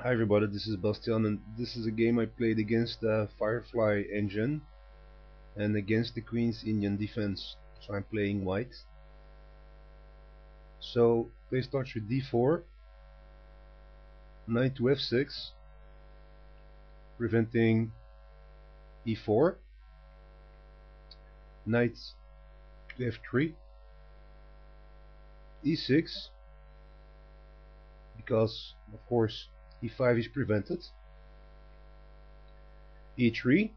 Hi everybody, this is Bastiaan, and this is a game I played against the Firefly engine and against the Queen's Indian defense. So I'm playing white. So play starts with d4, knight to f6, preventing e4, knight to f3, e6, because of course e5 is prevented, e3,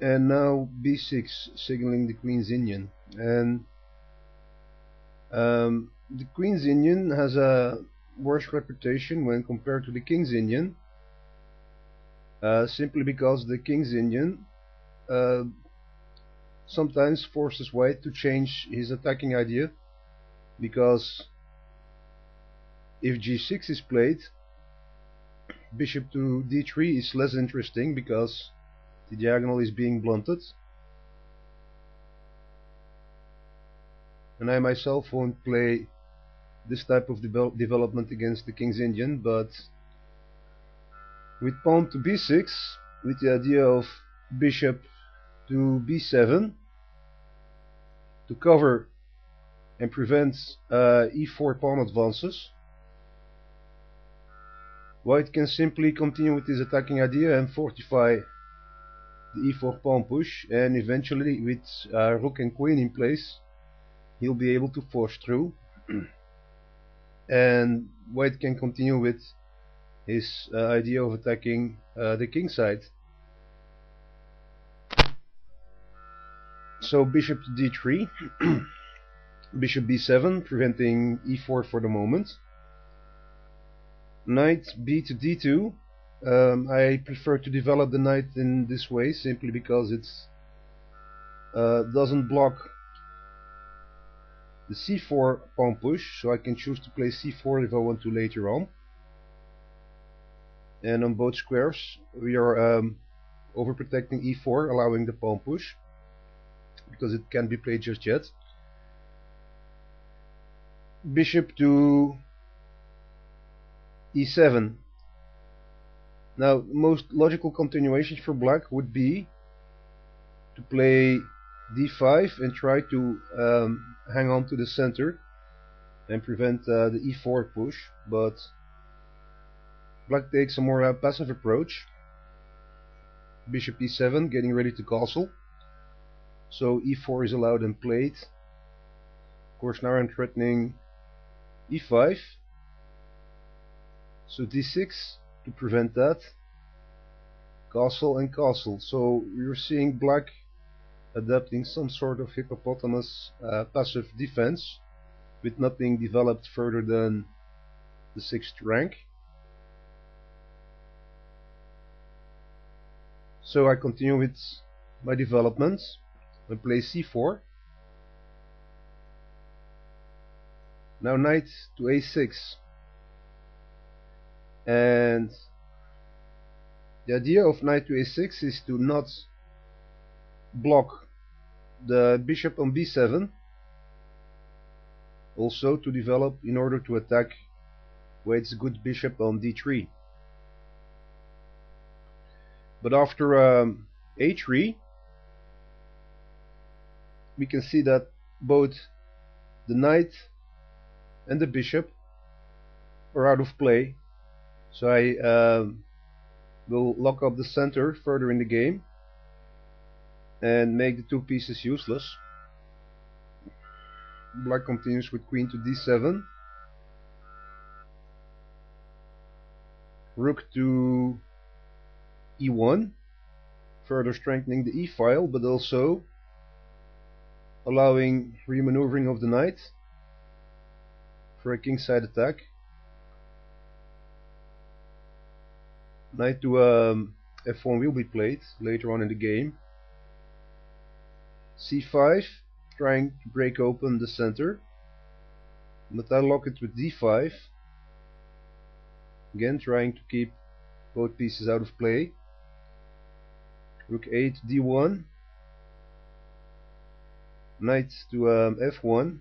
and now b6, signaling the Queen's Indian. And the Queen's Indian has a worse reputation when compared to the King's Indian, simply because the King's Indian uh, sometimes forces white to change his attacking idea, because if g6 is played, bishop to d3 is less interesting because the diagonal is being blunted. And I myself won't play this type of development against the King's Indian, but with pawn to b6, with the idea of bishop to b7 to cover and prevent e4 pawn advances, white can simply continue with his attacking idea and fortify the e4 pawn push, and eventually with rook and queen in place he'll be able to force through and white can continue with his idea of attacking the king side. So bishop to d3, bishop b7, preventing e4 for the moment. Knight b to d2. I prefer to develop the knight in this way simply because it doesn't block the c4 pawn push, so I can choose to play c4 if I want to later on. And on both squares we are overprotecting e4, allowing the pawn push because it can't be played just yet. Bishop to e7. Now, most logical continuation for black would be to play d5 and try to hang on to the center and prevent the e4 push, but black takes a more passive approach. Bishop e7, getting ready to castle, so e4 is allowed and played. Of course, now I'm threatening e5, so d6 to prevent that, castle and castle. So you're seeing black adapting some sort of hippopotamus passive defense with nothing developed further than the 6th rank. So I continue with my developments and play c4. Now knight to a6, and the idea of knight to a6 is to not block the bishop on b7, also to develop in order to attack white's good bishop on d3. But after a3, we can see that both the knight and the bishop are out of play, so I will lock up the center further in the game and make the two pieces useless. Black continues with queen to d7, rook to e1, further strengthening the e-file, but also allowing remaneuvering of the knight for a kingside attack. Knight to f1 will be played later on in the game. c5, trying to break open the center, but I lock it with d5, again trying to keep both pieces out of play. Rook 8 d1, knight to f1,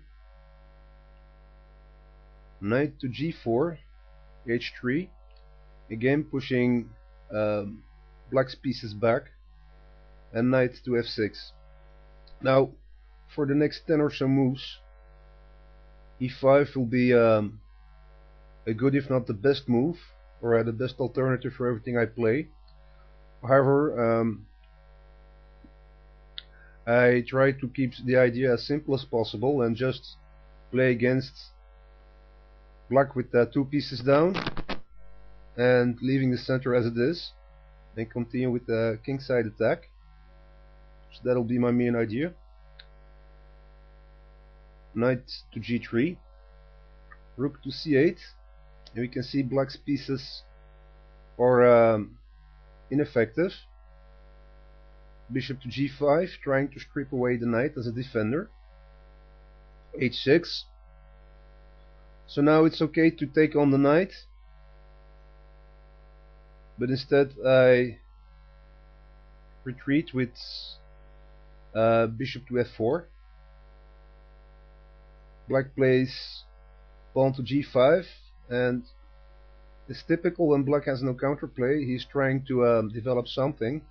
knight to g4, h3, again pushing black's pieces back, and knight to f6. Now for the next 10 or so moves, e5 will be a good, if not the best move, or the best alternative for everything I play. However, I try to keep the idea as simple as possible and just play against black with two pieces down and leaving the center as it is, and continue with the kingside attack. So that'll be my main idea. Knight to g3, rook to c8, and we can see black's pieces are ineffective. Bishop to g5, trying to strip away the knight as a defender. h6. So now it's okay to take on the knight, but instead I retreat with bishop to f4. Black plays pawn to g5, and it's typical when black has no counterplay. He's trying to develop something,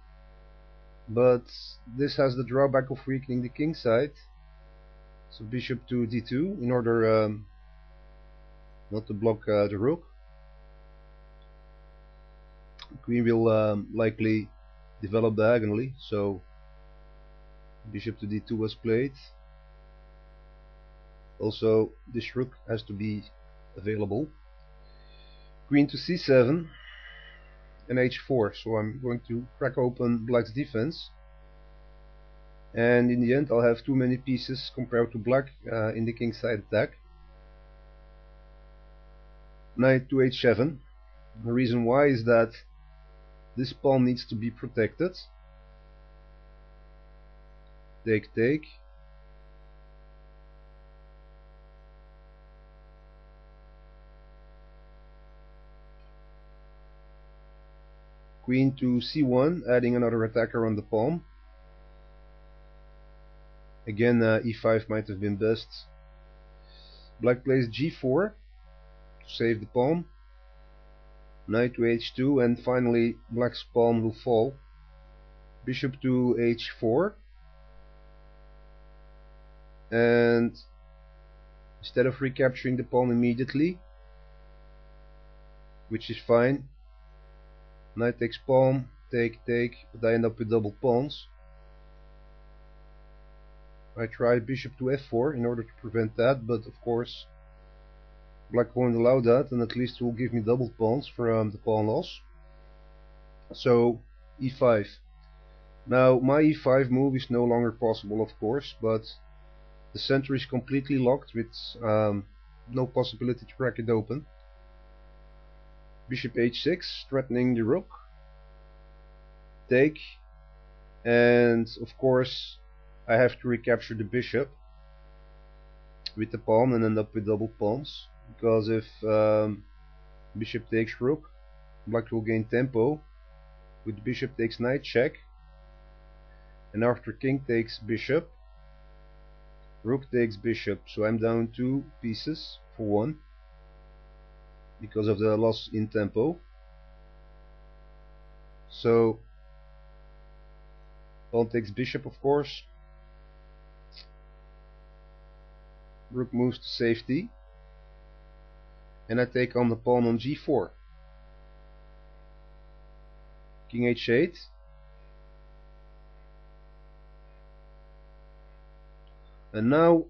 but this has the drawback of weakening the king side. So bishop to d2 in order not to block the rook. Queen will likely develop diagonally, so bishop to d2 was played. Also, this rook has to be available. Queen to c7 and h4, so I'm going to crack open black's defense, and in the end I'll have too many pieces compared to black in the kingside attack. Knight to h7. The reason why is that this pawn needs to be protected. Take, take. Queen to c1, adding another attacker on the pawn. Again, e5 might have been best. Black plays g4 to save the pawn. Knight to h2, and finally black's pawn will fall. Bishop to h4, and instead of recapturing the pawn immediately, which is fine, knight takes pawn, take, take, but I end up with double pawns. I try bishop to f4 in order to prevent that, but of course black won't allow that, and at least it will give me double pawns from the pawn loss. So e5. Now my e5 move is no longer possible, of course, but the center is completely locked with no possibility to crack it open. Bishop h6, threatening the rook. Take, and of course I have to recapture the bishop with the pawn and end up with double pawns, because if bishop takes rook, black will gain tempo with bishop takes knight check, and after king takes bishop, rook takes bishop, so I'm down 2 pieces for 1 because of the loss in tempo. So pawn takes bishop, of course. Rook moves to safety, and I take on the pawn on g4. King h8. And now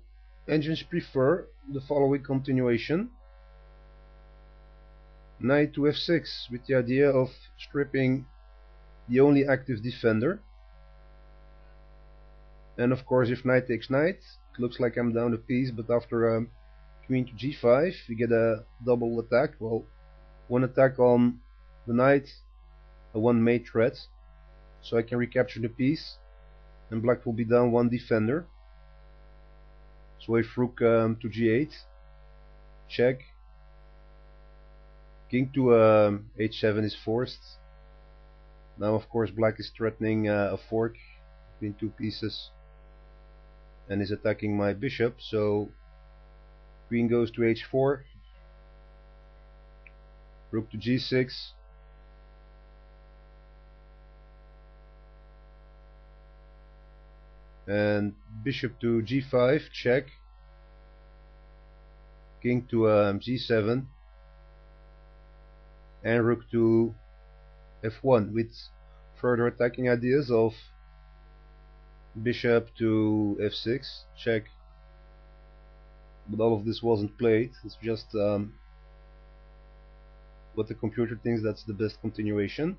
engines prefer the following continuation. Knight to f6, with the idea of stripping the only active defender. And of course, if knight takes knight, it looks like I'm down a piece, but after queen to g5, we get a double attack. Well, one attack on the knight, one mate threat, so I can recapture the piece, and black will be down 1 defender. So if rook to g8, check. King to h7 is forced. Now of course black is threatening a fork between 2 pieces and is attacking my bishop, so queen goes to h4. rook to g6, and bishop to g5, check, king to g7, and rook to f1, with further attacking ideas of bishop to f6, check. But all of this wasn't played. It's just what the computer thinks that's the best continuation.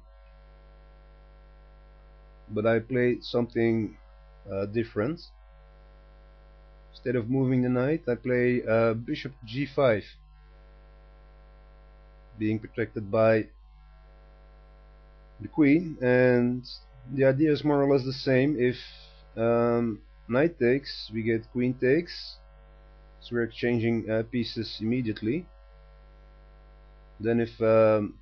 But I played something different. Instead of moving the knight, I play bishop g5, being protected by the queen, and the idea is more or less the same. If knight takes, we get queen takes, so we're exchanging pieces immediately. Then if rook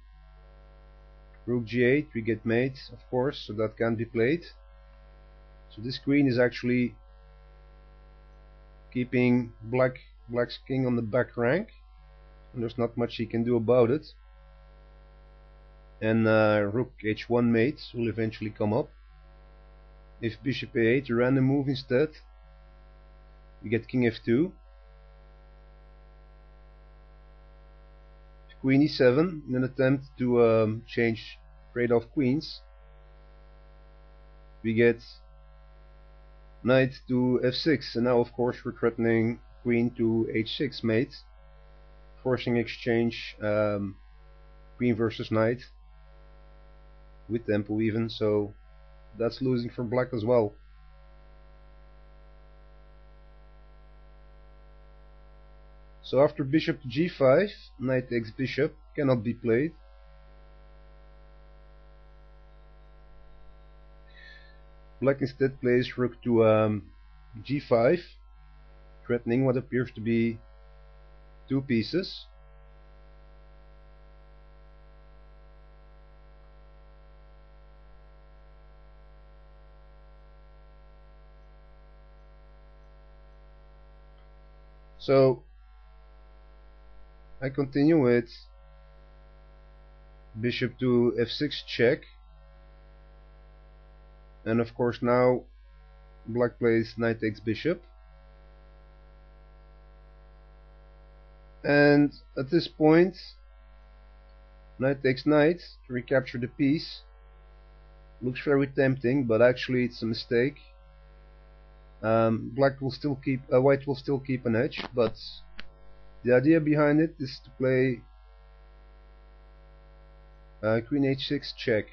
g8, we get mate, of course, so that can't be played. So this queen is actually keeping black's king on the back rank, and there's not much he can do about it. And rook h1 mate will eventually come up. If bishop a8, a random move instead, we get king f2, queen e7 in an attempt to trade off queens. We get knight to f6, and now of course we're threatening queen to h6 mate, forcing exchange queen versus knight with tempo even, so that's losing for black as well. So after bishop to g5, knight takes bishop cannot be played. Black instead plays rook to g5, threatening what appears to be two pieces. So I continue with bishop to f6 check, and of course now black plays knight takes bishop, and at this point knight takes knight to recapture the piece. Looks very tempting, but actually it's a mistake. White will still keep an edge, but the idea behind it is to play queen h6 check,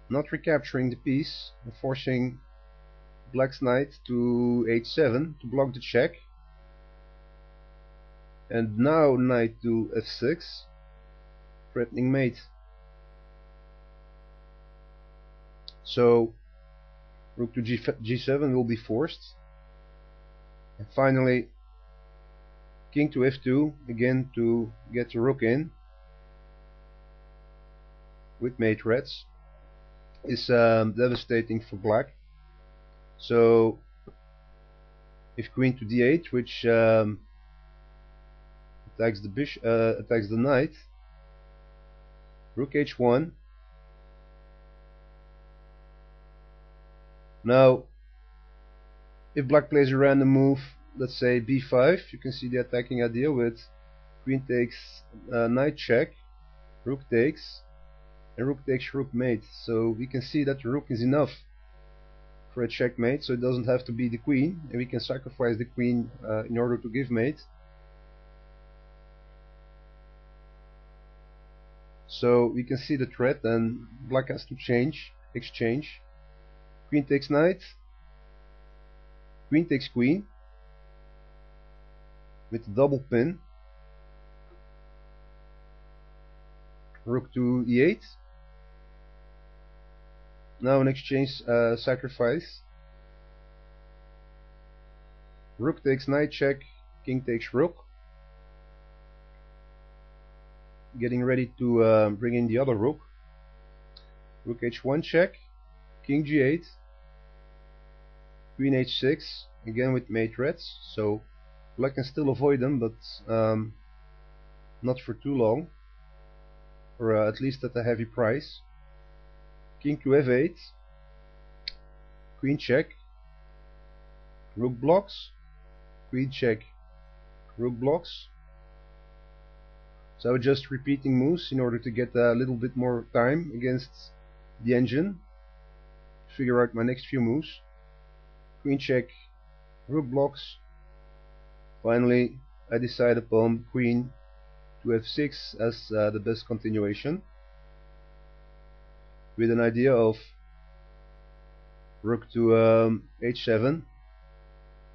not recapturing the piece and forcing black's knight to h7 to block the check, and now knight to f6, threatening mate. So rook to g7 will be forced, and finally king to f2, again to get the rook in with mate threats, is devastating for black. So if queen to d8, which attacks the knight, rook h1. Now if black plays a random move, let's say b5, you can see the attacking idea with queen takes knight check, rook takes, and rook takes rook mate. So we can see that the rook is enough for a checkmate, so it doesn't have to be the queen, and we can sacrifice the queen in order to give mate. So we can see the threat, and black has to exchange. Queen takes knight, queen takes queen with a double pin, rook to e8. Now an exchange sacrifice. Rook takes knight check, king takes rook, getting ready to bring in the other rook. Rook h1 check, king g8, queen h6, again with mate threats, so black can still avoid them, but not for too long, or at least at a heavy price. King to f8, queen check, rook blocks, queen check, rook blocks. So just repeating moves in order to get a little bit more time against the engine. Figure out my next few moves. Queen check, rook blocks. Finally, I decide upon queen to f6 as the best continuation, with an idea of rook to h7,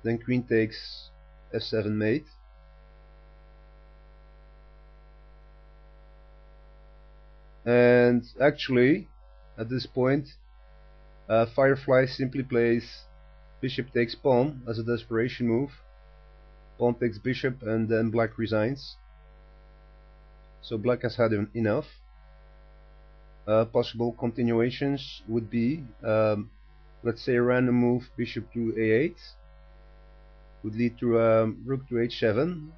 then queen takes f7 mate, and actually at this point Firefly simply plays bishop takes pawn as a desperation move. Pawn takes bishop and then black resigns. So black has had enough. Possible continuations would be, let's say, a random move bishop to a8 would lead to rook to h7,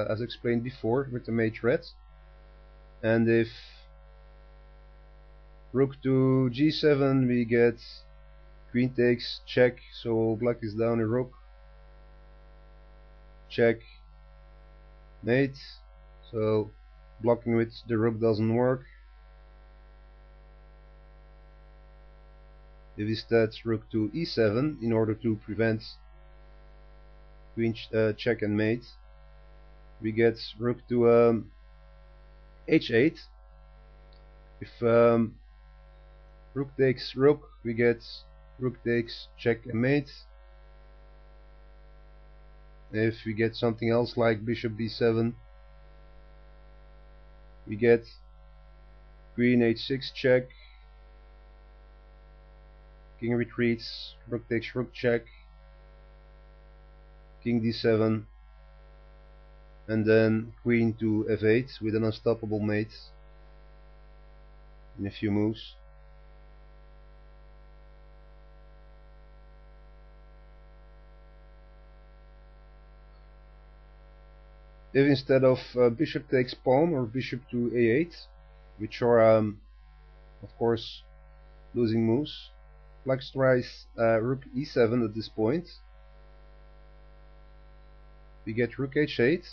as explained before with the mate threat. And if rook to g7, we get queen takes check, so black is down a rook, check, mate, so blocking with the rook doesn't work. If instead rook to e7 in order to prevent queen check and mate, we get rook to h8. If rook takes rook, we get rook takes check and mate. If we get something else like bishop b7, we get queen h6 check, king retreats, rook takes rook check, king d7, and then queen to f8 with an unstoppable mate in a few moves. If instead of bishop takes pawn or bishop to a8, which are of course losing moves, black tries rook e7 at this point, we get rook h8.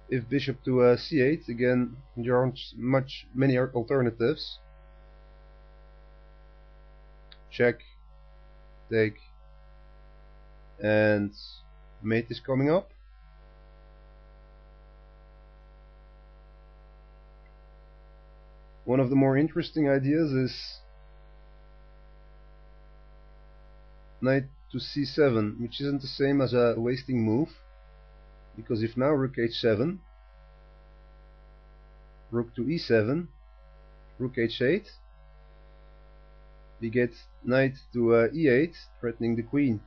If bishop to c8, again there aren't many alternatives. Check, take, and mate is coming up. One of the more interesting ideas is knight to c7, which isn't the same as a wasting move, because if now rook h7, rook to e7, rook h8, we get knight to e8, threatening the queen.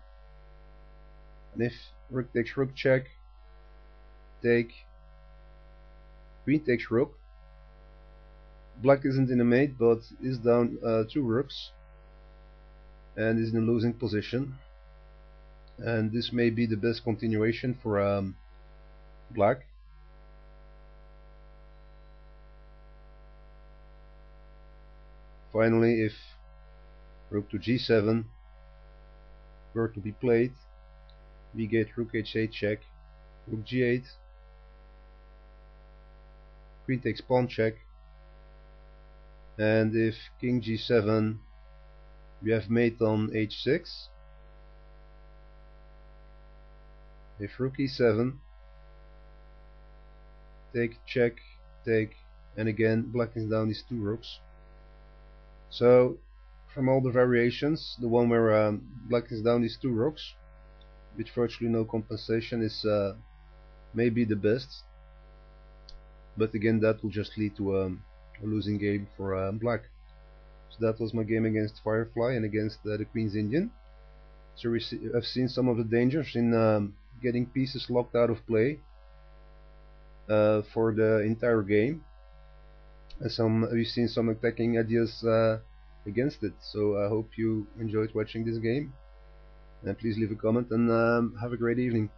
And if rook takes rook check, take, queen takes rook, black isn't in a mate but is down 2 rooks and is in a losing position, and this may be the best continuation for black. Finally, if rook to g7 were to be played, we get rook h8 check, rook g8, queen takes pawn check, and if king g7, we have mate on h6. If rook e7, take, check, take, and again black is down these 2 rooks. So from all the variations, the one where black is down these 2 rooks with virtually no compensation is maybe the best, but again that will just lead to a losing game for black. So that was my game against Firefly and against the Queen's Indian. So I've seen some of the dangers in getting pieces locked out of play for the entire game, and we've seen some attacking ideas against it. So I hope you enjoyed watching this game, and please leave a comment and have a great evening.